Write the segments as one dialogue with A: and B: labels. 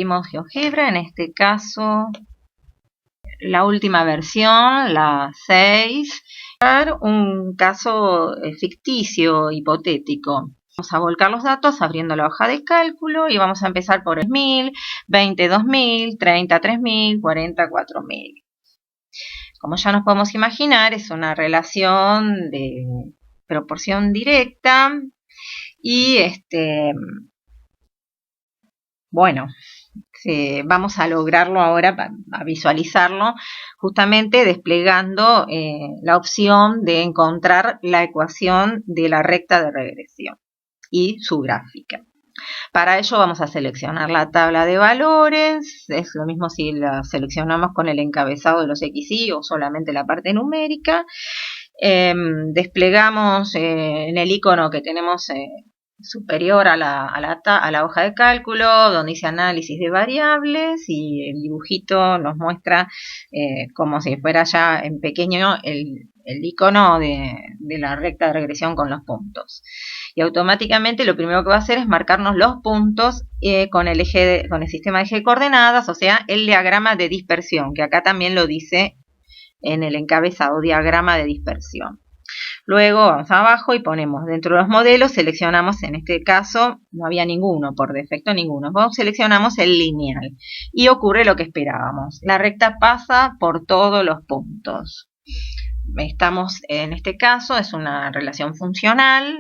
A: Vimos GeoGebra, en este caso la última versión, la 6, un caso ficticio, hipotético. Vamos a volcar los datos abriendo la hoja de cálculo y vamos a empezar por 1000, 20, 2000, 30, 3000, 40, 4000. Como ya nos podemos imaginar, es una relación de proporción directa y bueno, vamos a lograrlo ahora, a visualizarlo, justamente desplegando la opción de encontrar la ecuación de la recta de regresión y su gráfica. Para ello vamos a seleccionar la tabla de valores, es lo mismo si la seleccionamos con el encabezado de los XY o solamente la parte numérica. Desplegamos en el icono que tenemos superior a la hoja de cálculo, donde dice análisis de variables, y el dibujito nos muestra como si fuera ya en pequeño el icono de la recta de regresión con los puntos. Y automáticamente lo primero que va a hacer es marcarnos los puntos con el sistema de eje de coordenadas, o sea, el diagrama de dispersión, que acá también lo dice en el encabezado, diagrama de dispersión. Luego vamos abajo y ponemos dentro de los modelos, seleccionamos, en este caso no había ninguno, por defecto ninguno, seleccionamos el lineal y ocurre lo que esperábamos, la recta pasa por todos los puntos. Estamos, en este caso, es una relación funcional,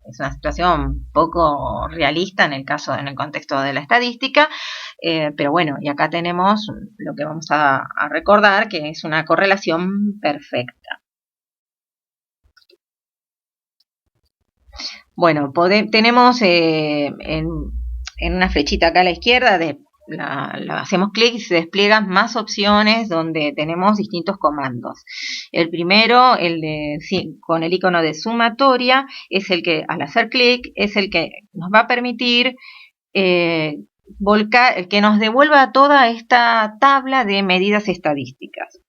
A: es una situación poco realista en el contexto de la estadística, pero bueno, y acá tenemos lo que vamos a recordar, que es una correlación perfecta. Bueno, tenemos en una flechita acá a la izquierda, hacemos clic y se despliegan más opciones donde tenemos distintos comandos. El primero, con el icono de sumatoria, es el que al hacer clic es el que nos va a permitir que nos devuelva toda esta tabla de medidas estadísticas.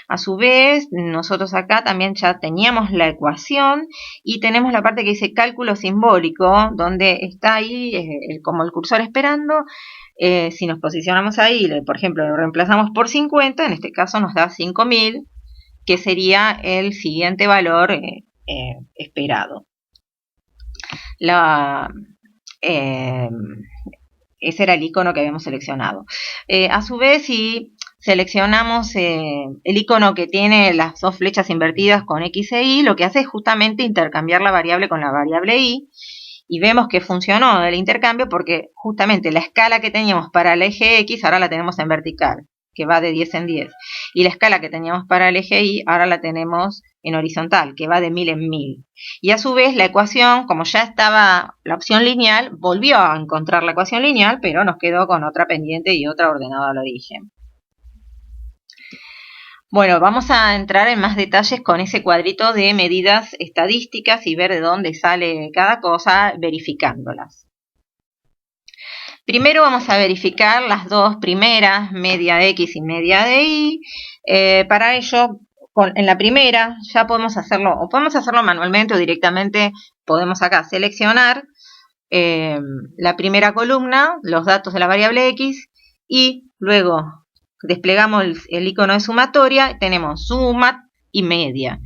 A: A su vez, nosotros acá también ya teníamos la ecuación y tenemos la parte que dice cálculo simbólico, donde está ahí como el cursor esperando. Si nos posicionamos ahí, por ejemplo, lo reemplazamos por 50, en este caso nos da 5000, que sería el siguiente valor esperado. Ese era el icono que habíamos seleccionado. A su vez, si seleccionamos el icono que tiene las dos flechas invertidas con X e Y, lo que hace es justamente intercambiar la variable con la variable Y, y vemos que funcionó el intercambio porque justamente la escala que teníamos para el eje X ahora la tenemos en vertical, que va de 10 en 10, y la escala que teníamos para el eje Y ahora la tenemos en horizontal, que va de 1000 en 1000. Y a su vez la ecuación, como ya estaba la opción lineal, volvió a encontrar la ecuación lineal, pero nos quedó con otra pendiente y otra ordenada al origen. Bueno, vamos a entrar en más detalles con ese cuadrito de medidas estadísticas y ver de dónde sale cada cosa, verificándolas. Primero vamos a verificar las dos primeras, media de X y media de Y. Para ello, en la primera ya podemos hacerlo, o podemos hacerlo manualmente o directamente podemos acá seleccionar la primera columna, los datos de la variable X, y luego desplegamos el icono de sumatoria, tenemos suma y media.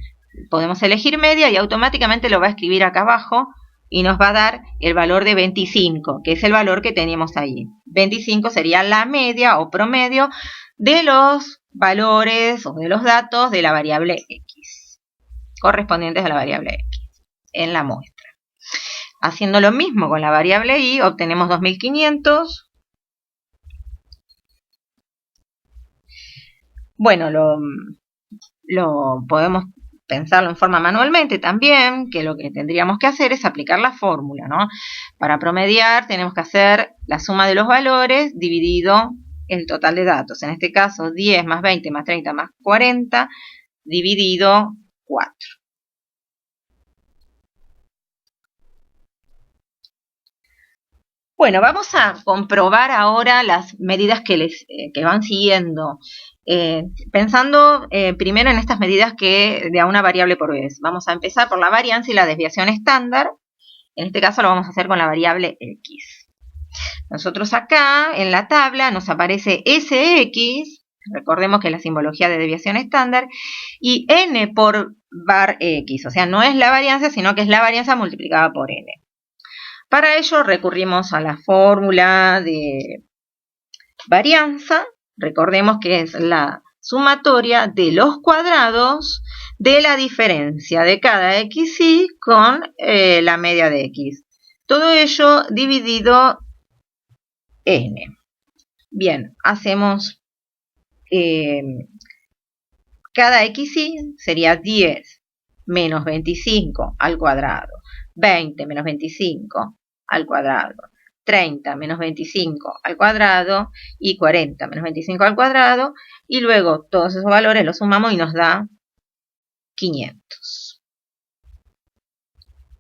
A: Podemos elegir media y automáticamente lo va a escribir acá abajo y nos va a dar el valor de 25, que es el valor que teníamos ahí. 25 sería la media o promedio de los valores o de los datos de la variable X, correspondientes a la variable X en la muestra. Haciendo lo mismo con la variable Y, obtenemos 2500. Bueno, lo podemos pensarlo en forma manualmente también, que lo que tendríamos que hacer es aplicar la fórmula, ¿no? Para promediar tenemos que hacer la suma de los valores dividido el total de datos. En este caso, 10 más 20 más 30 más 40 dividido 4. Bueno, vamos a comprobar ahora las medidas que van siguiendo. Pensando primero en estas medidas de a una variable por vez. Vamos a empezar por la varianza y la desviación estándar. En este caso lo vamos a hacer con la variable X. Nosotros acá en la tabla nos aparece SX, recordemos que es la simbología de desviación estándar, y N por var X, o sea, no es la varianza, sino que es la varianza multiplicada por N. Para ello recurrimos a la fórmula de varianza, recordemos que es la sumatoria de los cuadrados de la diferencia de cada xy con la media de x. Todo ello dividido n. Bien, hacemos cada xy sería 10 menos 25 al cuadrado, 20 menos 25 al cuadrado, 30 menos 25 al cuadrado y 40 menos 25 al cuadrado, y luego todos esos valores los sumamos y nos da 500.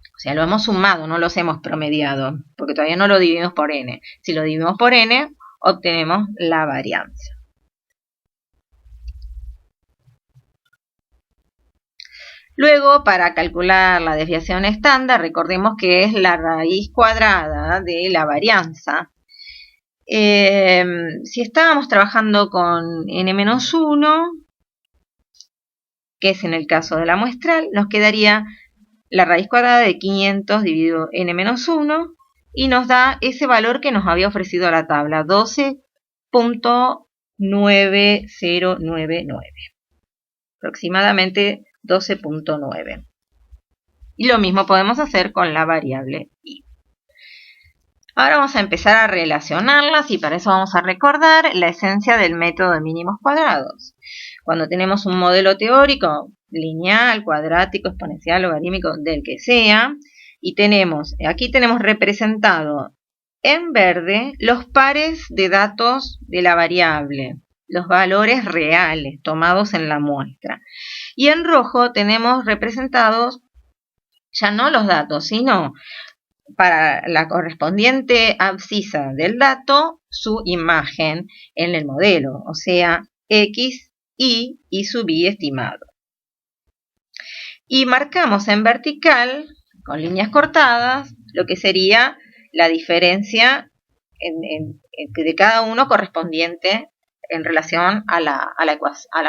A: O sea, lo hemos sumado, no los hemos promediado, porque todavía no lo dividimos por n. Si lo dividimos por n, obtenemos la varianza. Luego, para calcular la desviación estándar, recordemos que es la raíz cuadrada de la varianza. Si estábamos trabajando con n-1, que es en el caso de la muestral, nos quedaría la raíz cuadrada de 500 dividido n-1 y nos da ese valor que nos había ofrecido la tabla, 12.9099, aproximadamente 12.9. Y lo mismo podemos hacer con la variable y. Ahora vamos a empezar a relacionarlas y para eso vamos a recordar la esencia del método de mínimos cuadrados. Cuando tenemos un modelo teórico, lineal, cuadrático, exponencial, logarítmico, del que sea, y aquí tenemos representado en verde los pares de datos de la variable, los valores reales tomados en la muestra. Y en rojo tenemos representados ya no los datos, sino para la correspondiente abscisa del dato, su imagen en el modelo, o sea, x, y sub i estimado. Y marcamos en vertical, con líneas cortadas, lo que sería la diferencia de cada uno correspondiente en relación a la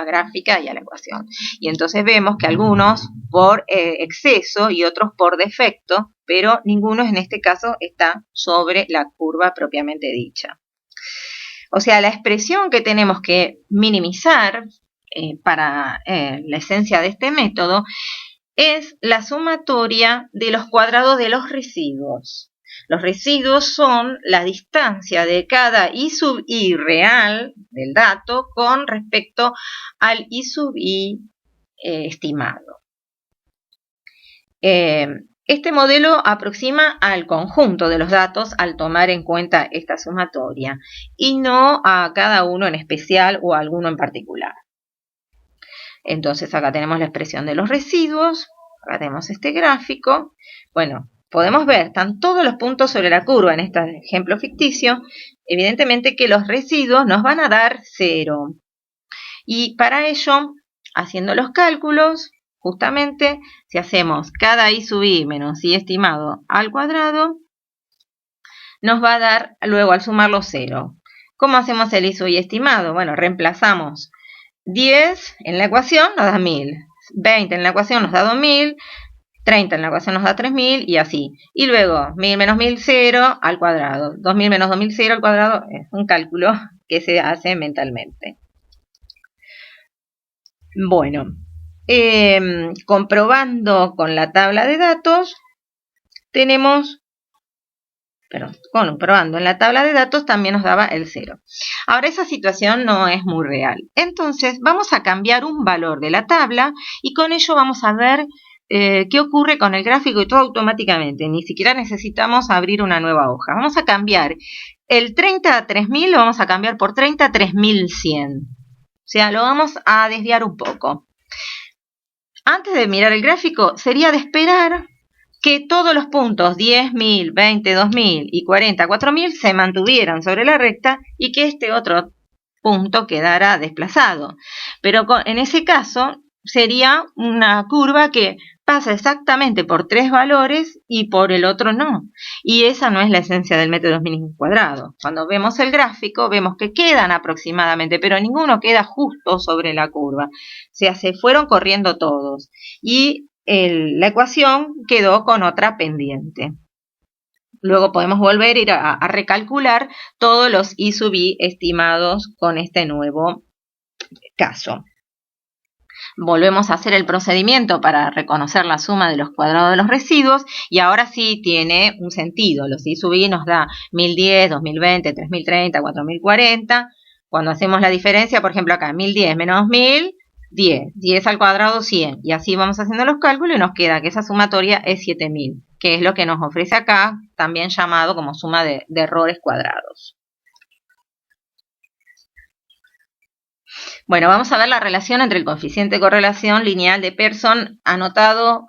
A: gráfica y a la ecuación. Y entonces vemos que algunos por exceso y otros por defecto, pero ninguno en este caso está sobre la curva propiamente dicha. O sea, la expresión que tenemos que minimizar para la esencia de este método es la sumatoria de los cuadrados de los residuos. Los residuos son la distancia de cada i sub i real del dato con respecto al i sub i estimado. Este modelo aproxima al conjunto de los datos al tomar en cuenta esta sumatoria y no a cada uno en especial o a alguno en particular. Entonces acá tenemos la expresión de los residuos, acá tenemos este gráfico. Bueno, podemos ver, están todos los puntos sobre la curva en este ejemplo ficticio. Evidentemente que los residuos nos van a dar 0. Y para ello, haciendo los cálculos, justamente, si hacemos cada i sub i menos i estimado al cuadrado, nos va a dar, luego al sumarlo 0. ¿Cómo hacemos el i sub i estimado? Bueno, reemplazamos 10 en la ecuación, nos da 1000. 20 en la ecuación nos da 2000. 30 en la ecuación nos da 3000 y así. Y luego 1000 menos 1000, 0 al cuadrado. 2000 menos 2000, 0 al cuadrado. Es un cálculo que se hace mentalmente. Bueno, comprobando con la tabla de datos, comprobando en la tabla de datos también nos daba el 0. Ahora esa situación no es muy real. Entonces vamos a cambiar un valor de la tabla y con ello vamos a ver qué ocurre con el gráfico y todo automáticamente. Ni siquiera necesitamos abrir una nueva hoja. Vamos a cambiar el 30 a 3000, lo vamos a cambiar por 30 a 3100. O sea, lo vamos a desviar un poco. Antes de mirar el gráfico, sería de esperar que todos los puntos 10.000, 20, 2.000 y 40, 4.000 se mantuvieran sobre la recta y que este otro punto quedara desplazado. Pero en ese caso sería una curva que pasa exactamente por 3 valores y por el otro no. Y esa no es la esencia del método mínimo cuadrado. Cuando vemos el gráfico, vemos que quedan aproximadamente, pero ninguno queda justo sobre la curva. O sea, se fueron corriendo todos. Y la ecuación quedó con otra pendiente. Luego podemos volver a ir a recalcular todos los I sub I estimados con este nuevo caso. Volvemos a hacer el procedimiento para reconocer la suma de los cuadrados de los residuos y ahora sí tiene un sentido. Los I sub I nos da 1010, 2020, 3030, 4040. Cuando hacemos la diferencia, por ejemplo acá, 1010 menos 1000, 10. 10 al cuadrado, 100. Y así vamos haciendo los cálculos y nos queda que esa sumatoria es 7000, que es lo que nos ofrece acá, también llamado como suma de errores cuadrados. Bueno, vamos a ver la relación entre el coeficiente de correlación lineal de Pearson anotado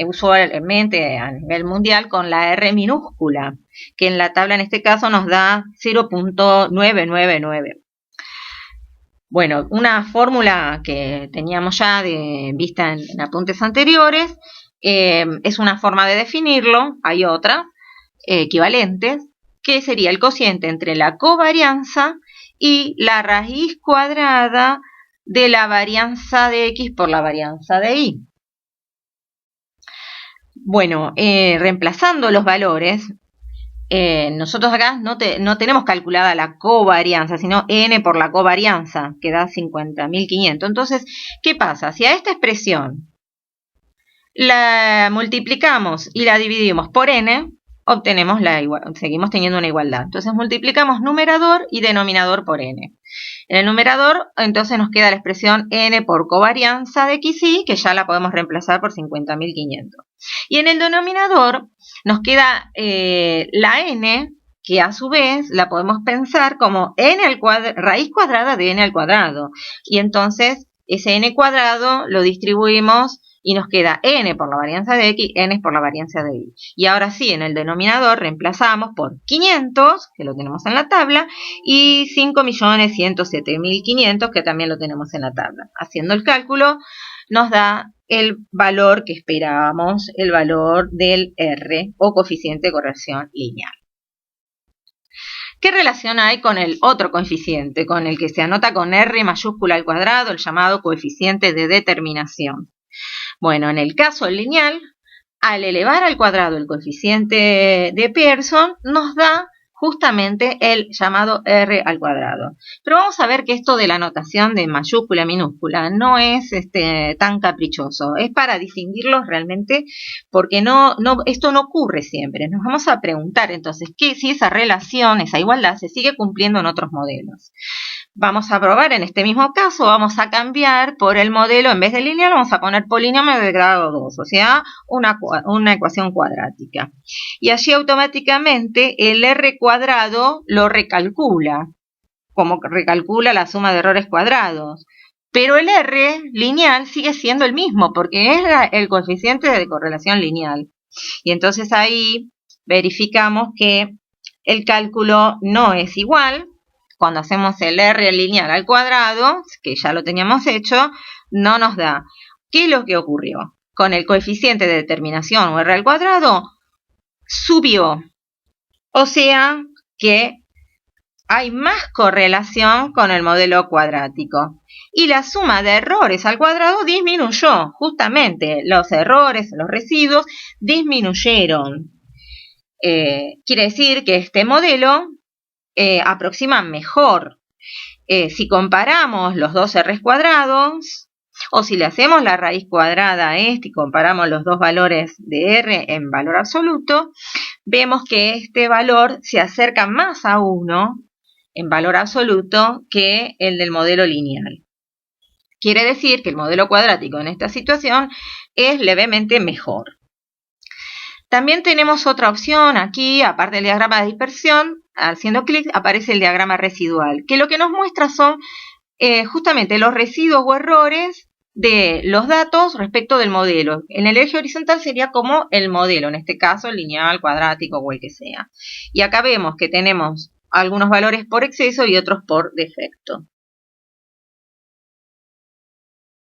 A: usualmente a nivel mundial con la R minúscula, que en la tabla en este caso nos da 0.999. Bueno, una fórmula que teníamos ya vista en apuntes anteriores, es una forma de definirlo, hay otra, equivalentes, que sería el cociente entre la covarianza y la raíz cuadrada de la varianza de X por la varianza de Y. Bueno, reemplazando los valores, nosotros acá no tenemos calculada la covarianza, sino n por la covarianza, que da 50.500. Entonces, ¿qué pasa? Si a esta expresión la multiplicamos y la dividimos por n, obtenemos seguimos teniendo una igualdad. Entonces multiplicamos numerador y denominador por n. En el numerador entonces nos queda la expresión n por covarianza de xy, que ya la podemos reemplazar por 50.500. Y en el denominador nos queda la n, que a su vez la podemos pensar como raíz cuadrada de n al cuadrado. Y entonces ese n cuadrado lo distribuimos y nos queda n por la varianza de x, n por la varianza de y. Y ahora sí, en el denominador reemplazamos por 500, que lo tenemos en la tabla, y 5.107.500, que también lo tenemos en la tabla. Haciendo el cálculo, nos da el valor que esperábamos, el valor del R, o coeficiente de correlación lineal. ¿Qué relación hay con el otro coeficiente, con el que se anota con R mayúscula al cuadrado, el llamado coeficiente de determinación? Bueno, en el caso lineal, al elevar al cuadrado el coeficiente de Pearson, nos da justamente el llamado R al cuadrado. Pero vamos a ver que esto de la notación de mayúscula a minúscula no es tan caprichoso. Es para distinguirlos realmente, porque esto no ocurre siempre. Nos vamos a preguntar entonces si esa relación, esa igualdad, se sigue cumpliendo en otros modelos. Vamos a probar en este mismo caso, vamos a cambiar por el modelo, en vez de lineal, vamos a poner polinomio de grado 2, o sea, una ecuación cuadrática. Y allí automáticamente el R cuadrado lo recalcula, como recalcula la suma de errores cuadrados. Pero el R lineal sigue siendo el mismo, porque es el coeficiente de correlación lineal. Y entonces ahí verificamos que el cálculo no es igual. Cuando hacemos el R lineal al cuadrado, que ya lo teníamos hecho, no nos da. ¿Qué es lo que ocurrió? Con el coeficiente de determinación o R al cuadrado, subió. O sea que hay más correlación con el modelo cuadrático. Y la suma de errores al cuadrado disminuyó. Justamente los errores, los residuos, disminuyeron. Quiere decir que este modelo aproxima mejor. Si comparamos los dos R's cuadrados, o si le hacemos la raíz cuadrada a este y comparamos los dos valores de R en valor absoluto, vemos que este valor se acerca más a 1 en valor absoluto que el del modelo lineal. Quiere decir que el modelo cuadrático en esta situación es levemente mejor. También tenemos otra opción aquí, aparte del diagrama de dispersión, haciendo clic aparece el diagrama residual, que lo que nos muestra son justamente los residuos o errores de los datos respecto del modelo. En el eje horizontal sería como el modelo, en este caso el lineal, cuadrático o el que sea. Y acá vemos que tenemos algunos valores por exceso y otros por defecto.